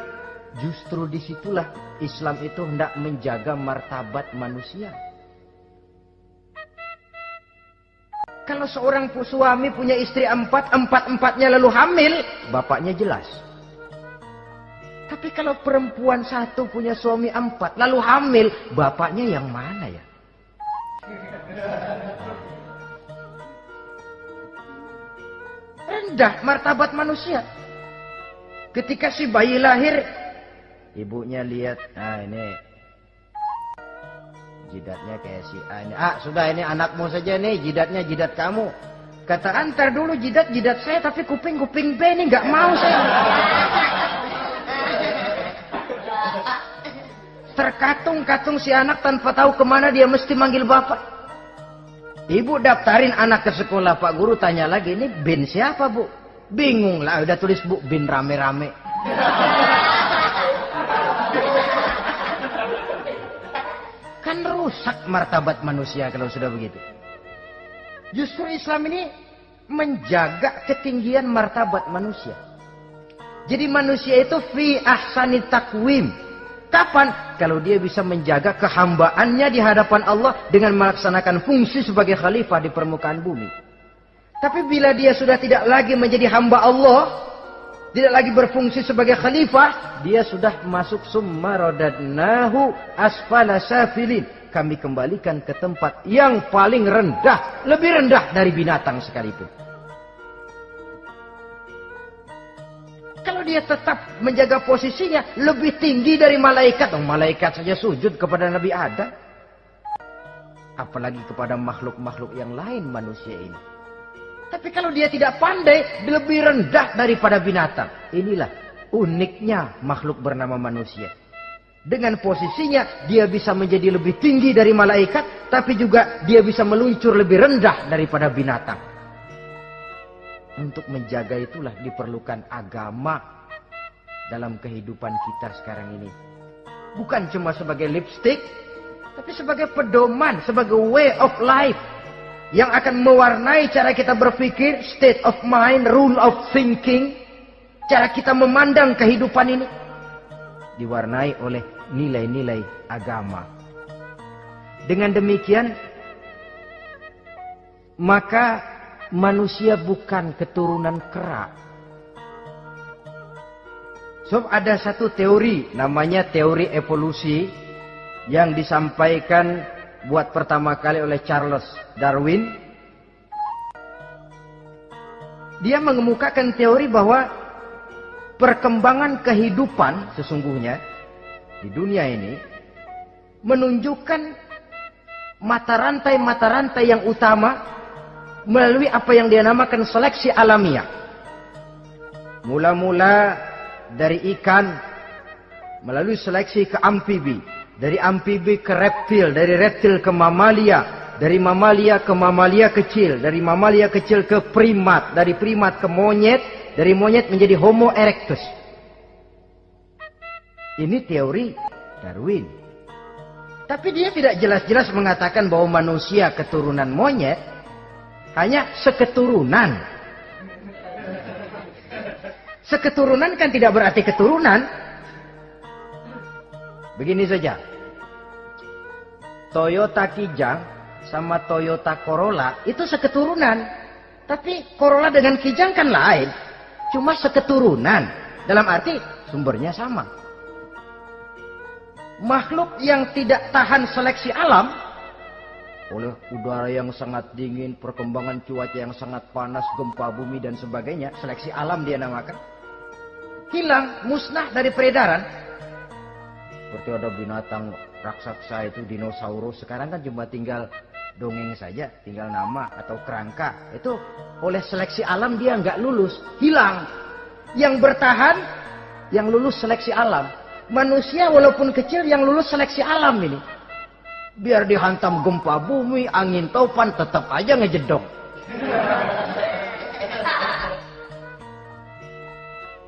justru disitulah Islam itu hendak menjaga martabat manusia. Kalau seorang suami punya istri empat-empatnya lalu hamil, bapaknya jelas. Tapi kalau perempuan satu punya suami 4 lalu hamil, bapaknya yang mana ya? Rendah martabat manusia. Ketika si bayi lahir, ibunya lihat, nah ini jidatnya kayak si A ini. Ah, sudah, ini anakmu saja nih, jidatnya jidat kamu. Kata, antar dulu jidat saya, tapi kuping B ini nggak mau saya. Terkatung-katung si anak tanpa tahu kemana dia mesti manggil bapak. Ibu daftarin anak ke sekolah, Pak Guru tanya lagi, ini bin siapa, Bu? Bingung lah, udah tulis Bu, bin rame-rame. Kan rusak martabat manusia kalau sudah begitu. Justru Islam ini menjaga ketinggian martabat manusia. Jadi manusia itu fi ahsani takwim. Kapan? Kalau dia bisa menjaga kehambaannya di hadapan Allah dengan melaksanakan fungsi sebagai khalifah di permukaan bumi. Tapi bila dia sudah tidak lagi menjadi hamba Allah, tidak lagi berfungsi sebagai khalifah, dia sudah masuk summa radadnahu asfala safilin. Kami kembalikan ke tempat yang paling rendah, lebih rendah dari binatang sekalipun. Kalau dia tetap menjaga posisinya lebih tinggi dari malaikat, malaikat saja sujud kepada Nabi Adam, apalagi kepada makhluk-makhluk yang lain manusia ini. Tapi kalau dia tidak pandai, dia lebih rendah daripada binatang. Inilah uniknya makhluk bernama manusia. Dengan posisinya, dia bisa menjadi lebih tinggi dari malaikat, tapi juga dia bisa meluncur lebih rendah daripada binatang. Untuk menjaga itulah diperlukan agama dalam kehidupan kita sekarang ini. Bukan cuma sebagai lipstick, tapi sebagai pedoman, sebagai way of life yang akan mewarnai cara kita berpikir, state of mind, rule of thinking, cara kita memandang kehidupan ini diwarnai oleh nilai-nilai agama. Dengan demikian, maka manusia bukan keturunan kera. So, ada satu teori namanya teori evolusi yang disampaikan buat pertama kali oleh Charles Darwin. Dia mengemukakan teori bahwa perkembangan kehidupan sesungguhnya di dunia ini menunjukkan mata rantai yang utama melalui apa yang dia namakan seleksi alamiah. Mula-mula dari ikan melalui seleksi ke amfibi, dari amfibi ke reptil, dari reptil ke mamalia, dari mamalia ke mamalia kecil, dari mamalia kecil ke primat, dari primat ke monyet, dari monyet menjadi Homo erectus. Ini teori Darwin. Tapi dia tidak jelas-jelas mengatakan bahwa manusia keturunan monyet, hanya seketurunan. Seketurunan kan tidak berarti keturunan. Begini saja. Toyota Kijang sama Toyota Corolla itu seketurunan. Tapi Corolla dengan Kijang kan lain. Cuma seketurunan. Dalam arti sumbernya sama. Makhluk yang tidak tahan seleksi alam oleh udara yang sangat dingin, perkembangan cuaca yang sangat panas, gempa bumi dan sebagainya, seleksi alam dia namakan, hilang, musnah dari peredaran. Seperti ada binatang raksasa itu dinosaurus, sekarang kan cuma tinggal dongeng saja, tinggal nama atau kerangka. Itu oleh seleksi alam dia nggak lulus, hilang. Yang bertahan, yang lulus seleksi alam. Manusia walaupun kecil yang lulus seleksi alam ini. Biar dihantam gempa bumi, angin topan, tetap aja ngejedok.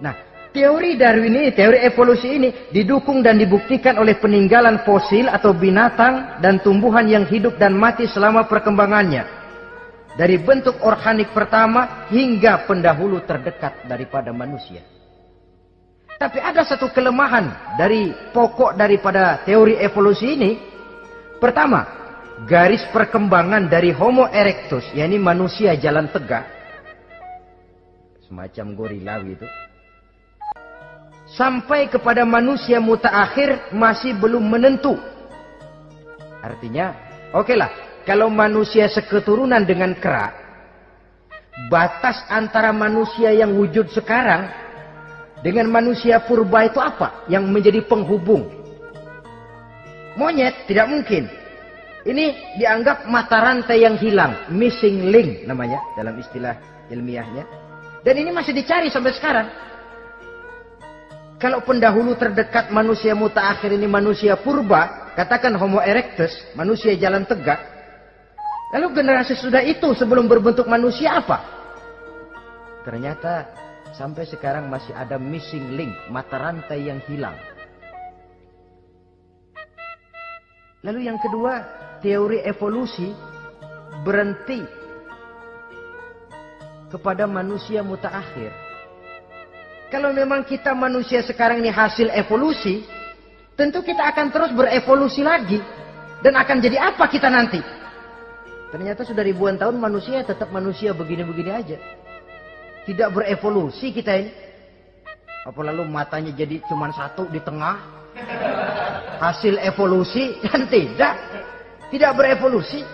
Nah, teori Darwin ini, teori evolusi ini didukung dan dibuktikan oleh peninggalan fosil atau binatang dan tumbuhan yang hidup dan mati selama perkembangannya. Dari bentuk organik pertama hingga pendahulu terdekat daripada manusia. Tapi ada satu kelemahan dari pokok daripada teori evolusi ini. Pertama, garis perkembangan dari Homo erectus, yakni manusia jalan tegak, semacam gorila gitu, sampai kepada manusia mutaakhir masih belum menentu. Artinya, okelah, kalau manusia seketurunan dengan kera, batas antara manusia yang wujud sekarang dengan manusia purba itu apa? Yang menjadi penghubung. Monyet tidak mungkin. Ini dianggap mata rantai yang hilang, missing link namanya dalam istilah ilmiahnya. Dan ini masih dicari sampai sekarang. Kalau pendahulu terdekat manusia mutaakhir ini manusia purba, katakan Homo erectus, manusia jalan tegak. Lalu generasi sudah itu sebelum berbentuk manusia apa? Ternyata sampai sekarang masih ada missing link, mata rantai yang hilang. Lalu yang kedua, teori evolusi berhenti kepada manusia mutaakhir. Kalau memang kita manusia sekarang ini hasil evolusi, tentu kita akan terus berevolusi lagi. Dan akan jadi apa kita nanti? Ternyata sudah ribuan tahun manusia tetap manusia begini-begini aja. Tidak berevolusi kita ini. Apa lalu matanya jadi cuma satu di tengah? Hasil evolusi kan tidak berevolusi.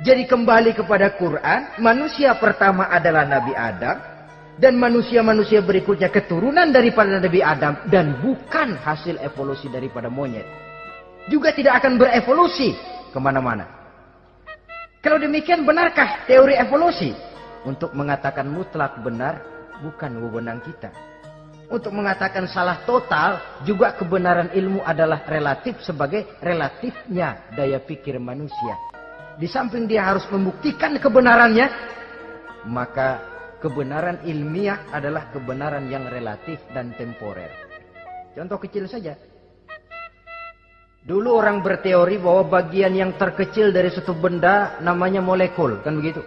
Jadi kembali kepada Quran, manusia pertama adalah Nabi Adam dan manusia-manusia berikutnya keturunan daripada Nabi Adam dan bukan hasil evolusi daripada monyet. Juga tidak akan berevolusi kemana-mana. Kalau demikian benarkah teori evolusi? Untuk mengatakan mutlak benar bukan wewenang kita. Untuk mengatakan salah total juga kebenaran ilmu adalah relatif sebagai relatifnya daya pikir manusia. Di samping dia harus membuktikan kebenarannya, maka kebenaran ilmiah adalah kebenaran yang relatif dan temporer. Contoh kecil saja. Dulu orang berteori bahwa bagian yang terkecil dari suatu benda namanya molekul, kan begitu?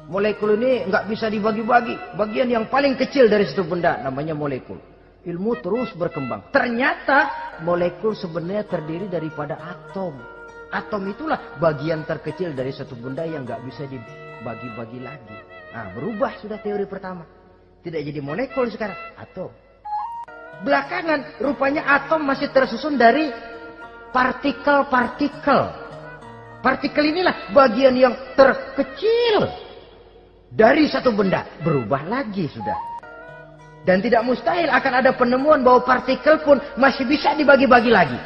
Molekul ini nggak bisa dibagi-bagi. Bagian yang paling kecil dari suatu benda namanya molekul. Ilmu terus berkembang. Ternyata molekul sebenarnya terdiri daripada atom. Atom itulah bagian terkecil dari suatu benda yang nggak bisa dibagi-bagi lagi. Nah, berubah sudah teori pertama. Tidak jadi molekul sekarang, atom. Belakangan rupanya atom masih tersusun dari partikel-partikel. Partikel inilah bagian yang terkecil dari satu benda. Berubah lagi sudah. Dan tidak mustahil akan ada penemuan bahwa partikel pun masih bisa dibagi-bagi lagi.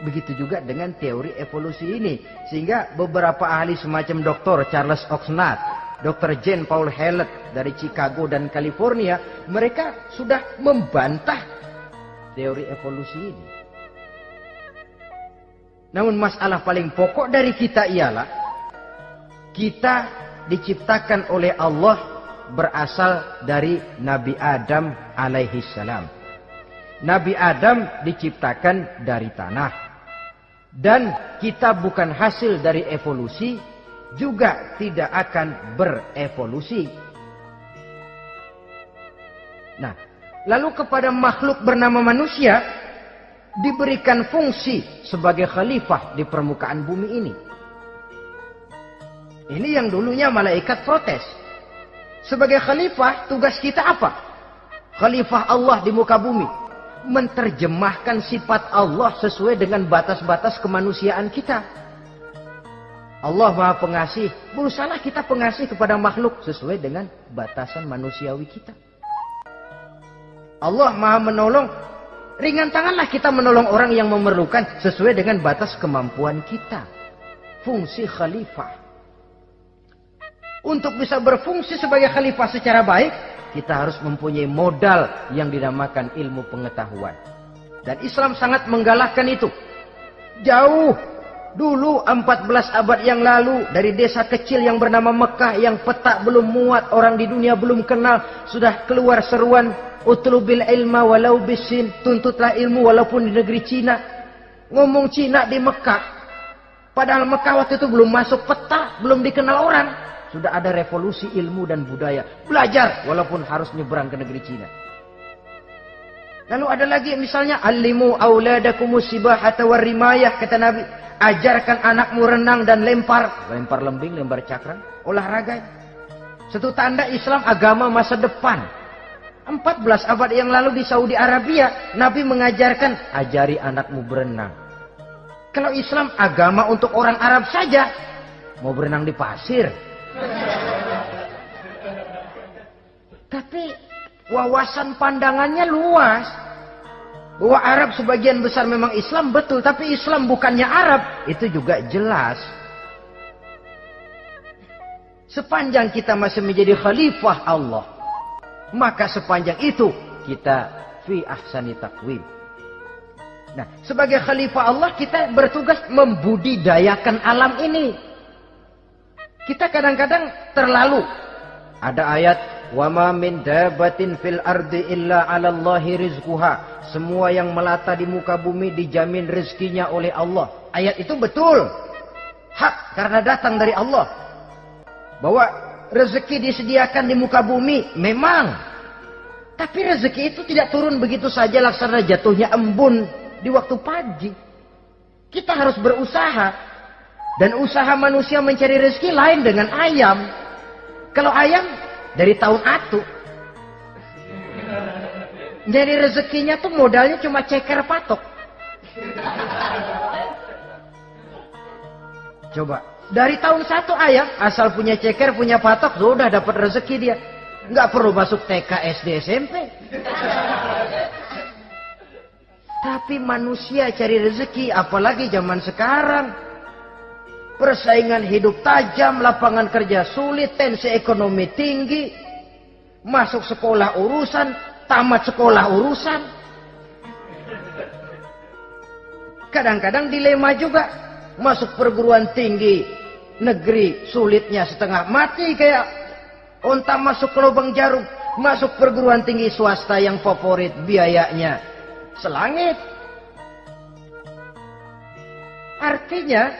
Begitu juga dengan teori evolusi ini. Sehingga beberapa ahli semacam Dr. Charles Oxnard, Dr. Jane Paul Hallett dari Chicago dan California, mereka sudah membantah teori evolusi ini. Namun masalah paling pokok dari kita ialah kita diciptakan oleh Allah berasal dari Nabi Adam alaihi salam. Nabi Adam diciptakan dari tanah. Dan kita bukan hasil dari evolusi, juga tidak akan berevolusi. Nah, lalu kepada makhluk bernama manusia diberikan fungsi sebagai khalifah di permukaan bumi ini. Ini yang dulunya malaikat protes. Sebagai khalifah, tugas kita apa? Khalifah Allah di muka bumi. Menerjemahkan sifat Allah sesuai dengan batas-batas kemanusiaan kita. Allah Maha Pengasih. Berusahalah kita pengasih kepada makhluk sesuai dengan batasan manusiawi kita. Allah Maha Menolong. Ringan tanganlah kita menolong orang yang memerlukan sesuai dengan batas kemampuan kita. Fungsi khalifah. Untuk bisa berfungsi sebagai khalifah secara baik, kita harus mempunyai modal yang dinamakan ilmu pengetahuan. Dan Islam sangat menggalakkan itu. Jauh dulu 14 abad yang lalu, dari desa kecil yang bernama Mekah yang peta belum muat, orang di dunia belum kenal, sudah keluar seruan utlubil ilma walau bisin, tuntutlah ilmu walaupun di negeri Cina. Ngomong Cina di Mekah, padahal Mekah waktu itu belum masuk peta, belum dikenal orang. Sudah ada revolusi ilmu dan budaya. Belajar walaupun harus nyebrang ke negeri Cina. Lalu ada lagi misalnya alimu auladakumus sibahata warrimayah, kata Nabi. Ajarkan anakmu renang dan lempar. Lempar lembing, lempar cakram. Olahraga. Satu tanda Islam agama masa depan. 14 abad yang lalu di Saudi Arabia, Nabi mengajarkan, ajari anakmu berenang. Kalau Islam agama untuk orang Arab saja, mau berenang di pasir. Tapi wawasan pandangannya luas. Bahwa Arab sebagian besar memang Islam, betul. Tapi Islam bukannya Arab, itu juga jelas. Sepanjang kita masih menjadi khalifah Allah, maka sepanjang itu kita fi ahsani taqwim. Nah, sebagai khalifah Allah kita bertugas membudidayakan alam ini. Kita kadang-kadang terlalu. Ada ayat, wa ma min dabatin fil ardi illa 'alallahi rizquha. Semua yang melata di muka bumi dijamin rezekinya oleh Allah. Ayat itu betul. Hak karena datang dari Allah. Bahwa rezeki disediakan di muka bumi, memang. Tapi rezeki itu tidak turun begitu saja laksana jatuhnya embun di waktu pagi. Kita harus berusaha. Dan usaha manusia mencari rezeki lain dengan ayam. Kalau ayam dari tahun atu. Jadi rezekinya tuh modalnya cuma ceker patok. Coba. Dari tahun 1 ayam, asal punya ceker, punya patok, sudah dapat rezeki dia. Nggak perlu masuk TK, SD, SMP. Tapi manusia cari rezeki, apalagi zaman sekarang. persaingan hidup tajam, lapangan kerja sulit, tensi ekonomi tinggi, masuk sekolah urusan, tamat sekolah urusan. Kadang-kadang dilema juga, masuk perguruan tinggi negeri sulitnya setengah mati kayak onta masuk ke lubang jarum. Masuk perguruan tinggi swasta yang favorit, biayanya selangit. Artinya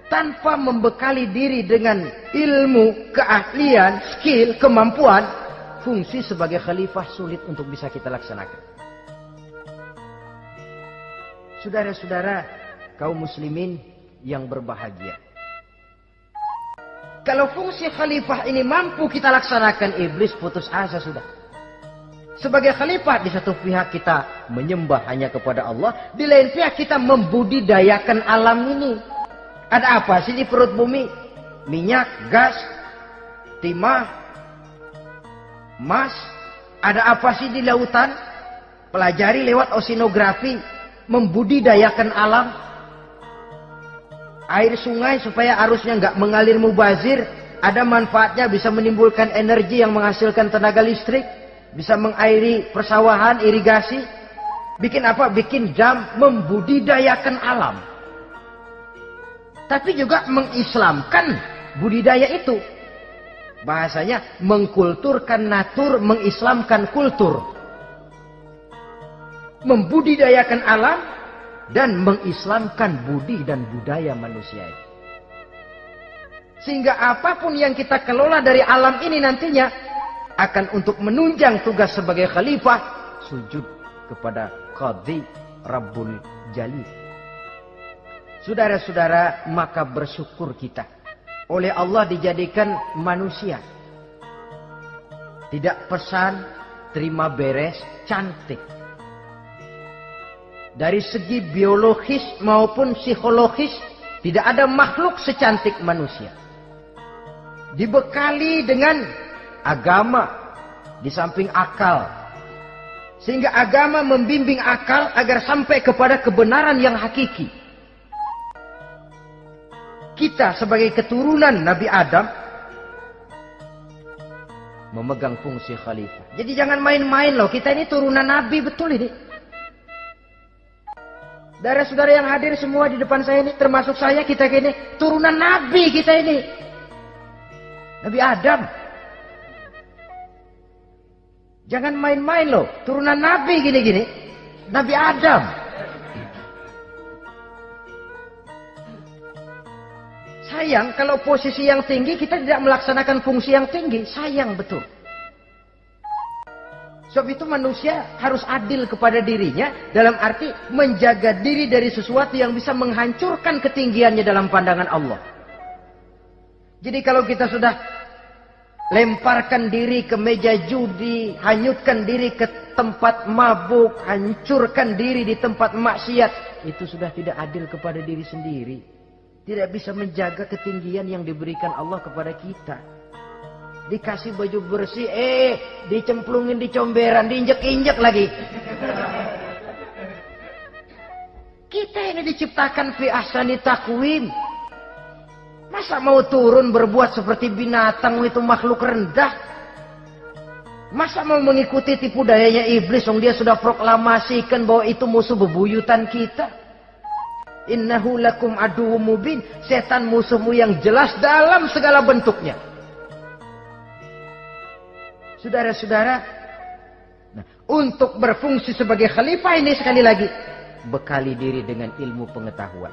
tanpa membekali diri dengan ilmu, keahlian, skill, kemampuan, fungsi sebagai khalifah sulit untuk bisa kita laksanakan. Saudara-saudara kaum muslimin yang berbahagia, kalau fungsi khalifah ini mampu kita laksanakan, iblis putus asa sudah. Sebagai khalifah, di satu pihak kita menyembah hanya kepada Allah, di lain pihak kita membudidayakan alam ini. Ada apa sih di perut bumi? Minyak, gas, timah, emas. Ada apa sih di lautan? Pelajari lewat oceanografi, membudidayakan alam. Air sungai supaya arusnya nggak mengalir mubazir, ada manfaatnya, bisa menimbulkan energi yang menghasilkan tenaga listrik, bisa mengairi persawahan, irigasi. Bikin apa? Bikin dam, membudidayakan alam. Tapi juga mengislamkan budidaya itu. Bahasanya mengkulturkan natur, mengislamkan kultur. Membudidayakan alam dan mengislamkan budi dan budaya manusia. Sehingga apapun yang kita kelola dari alam ini nantinya akan untuk menunjang tugas sebagai khalifah, sujud kepada Qadhi Rabbul Jalil. Saudara-saudara, maka bersyukur kita oleh Allah dijadikan manusia. Tidak pesan, terima beres, cantik. Dari segi biologis maupun psikologis, tidak ada makhluk secantik manusia. Dibekali dengan agama di samping akal. Sehingga agama membimbing akal agar sampai kepada kebenaran yang hakiki. Kita sebagai keturunan Nabi Adam memegang fungsi khalifah. Jadi jangan main-main loh, kita ini turunan Nabi, betul ini. Saudara-saudara yang hadir semua di depan saya ini, termasuk saya, kita ini turunan Nabi, kita ini. Nabi Adam. Jangan main-main loh, turunan Nabi gini-gini. Nabi Adam. Sayang kalau posisi yang tinggi kita tidak melaksanakan fungsi yang tinggi. Sayang betul. Sebab itu manusia harus adil kepada dirinya, dalam arti menjaga diri dari sesuatu yang bisa menghancurkan ketinggiannya dalam pandangan Allah. Jadi kalau kita sudah lemparkan diri ke meja judi, hanyutkan diri ke tempat mabuk, hancurkan diri di tempat maksiat, itu sudah tidak adil kepada diri sendiri. Tidak bisa menjaga ketinggian yang diberikan Allah kepada kita. Dikasih baju bersih, dicemplungin di comberan, diinjek-injek lagi. Kita ini diciptakan fi ahsani taqwim. Masa mau turun berbuat seperti binatang, itu makhluk rendah? Masa mau mengikuti tipu dayanya iblis, yang dia sudah proklamasikan bahwa itu musuh bebuyutan kita? Innahu lakum aduwwum mubin. Setan musuhmu yang jelas dalam segala bentuknya. Saudara-saudara, nah, untuk berfungsi sebagai khalifah ini sekali lagi, bekali diri dengan ilmu pengetahuan.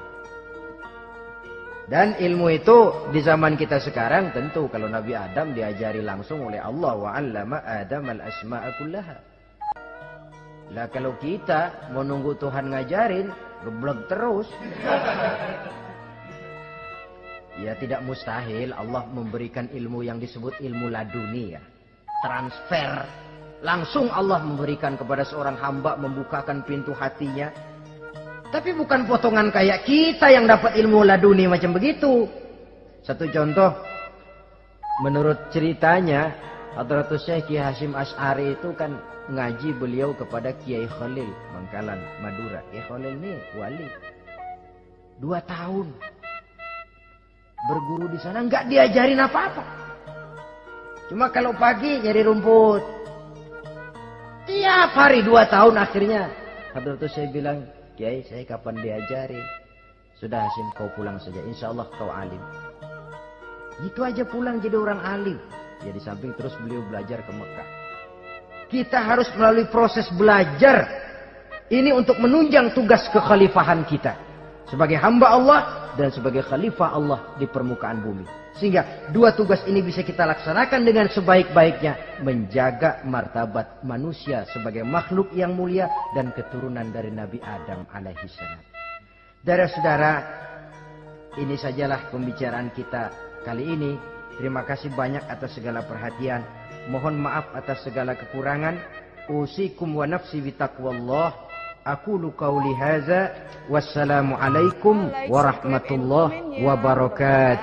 Dan ilmu itu di zaman kita sekarang tentu kalau Nabi Adam diajari langsung oleh Allah, wa 'allama Adam al-asma'a kullaha. Lah kalau kita mau nunggu Tuhan ngajarin, geblek terus. Ya tidak mustahil Allah memberikan ilmu yang disebut ilmu laduni ya. Transfer. Langsung Allah memberikan kepada seorang hamba, membukakan pintu hatinya. Tapi bukan potongan kayak kita yang dapat ilmu laduni macam begitu. Satu contoh, menurut ceritanya, Hadratus Syekh Kiai Hasyim Asy'ari itu kan ngaji beliau kepada Kiai Khalil, Bangkalan, Madura. Kiai Khalil ini wali. 2 tahun. berguru di sana nggak diajarin apa-apa. Cuma kalau pagi nyari rumput. Tiap hari 2 tahun akhirnya. Hadratus saya bilang, Kiai saya kapan diajarin? Sudah Hasim kau pulang saja, insya Allah kau alim. Itu aja pulang jadi orang alim. Ya di samping terus beliau belajar ke Mekah. Kita harus melalui proses belajar. Ini untuk menunjang tugas kekhalifahan kita. Sebagai hamba Allah dan sebagai khalifah Allah di permukaan bumi. Sehingga 2 tugas ini bisa kita laksanakan dengan sebaik-baiknya. Menjaga martabat manusia sebagai makhluk yang mulia dan keturunan dari Nabi Adam alaihissalam. Saudara-saudara, ini sajalah pembicaraan kita kali ini. Terima kasih banyak atas segala perhatian. Mohon maaf atas segala kekurangan. Usikum wa nafsi bitaqwallah. Aqulu qauli hadza. Wassalamu alaikum warahmatullahi wabarakatuh.